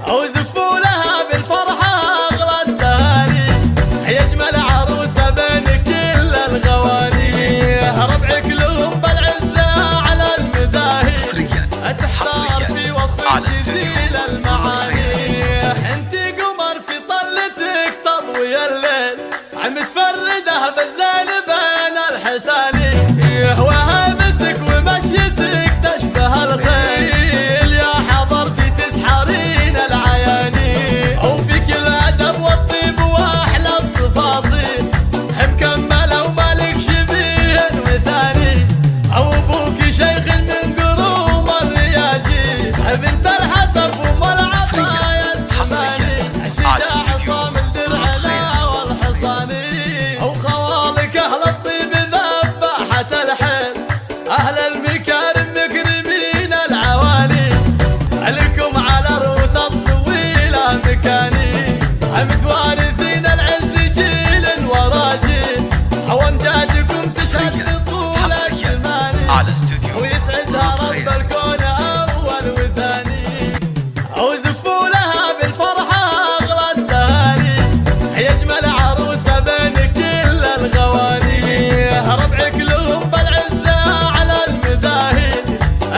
وزفوا لها بالفرحة أغلى التهاني، يا أجمل عروسة بين كل الغواني، ربعك لهم بالعزة على المداهي، تحتار في وصفك جزيل المعاني، انتي قمر في طلتك تضوي الليل، متفردة بالزين بين الحساني، وهيبتك ومشيتك تشبه الخيل، يا حضرتي تسحرين العياني، وفيك الأدب والطيب وأحلى التفاصيل، مكملة ومالك شبيه مثاني، أو أبوك شيخ من قروم الرياجي، بنت الحسب وأم العطايا السماني، الشجاع صامل درعنا والحصاني، وخوالك أهل الطيب ذباحة الحيل، أهل المكارم مكرمين العوالي، لكم على رؤوس الطويلة مكاني، متوارثين العز جيل ورا جيل، وامجادكم تشهد طول الزمان، ويسعدها رب الكون أول وثاني، وزفوا لها بالفرحة أغلى التهاني، يا أجمل عروسة بين كل الغواني، ربعك لهم بالعزة على المداهي،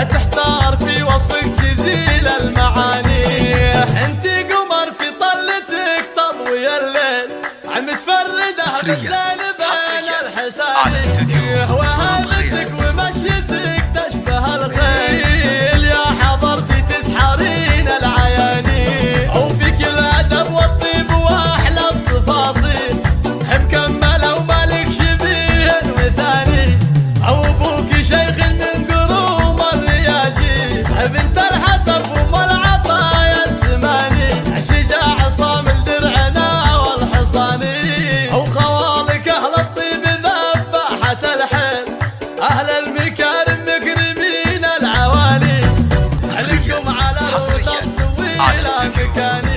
تحتار في وصفك جزيل المعاني، انتي قمر في طلتك تضوي الليل، متفردة بالزين بين الحساني، وهيبتك ومشيتك تشبه الخيل، يا حضرتي تسحرين العياني، وفيك الأدب والطيب وأحلى التفاصيل، مكملة ومالك شبيه مثاني، أو أبوك شيخ من قروم الرياجي، بنت الحسب وأم العطايا السماني، الشجاع صامل درعنا والحصاني، وخوالك أهل الطيب ذباحة الحيل، أهل المكارم مكرمين العوالي، لكم على رؤوس الطويلة مكاني.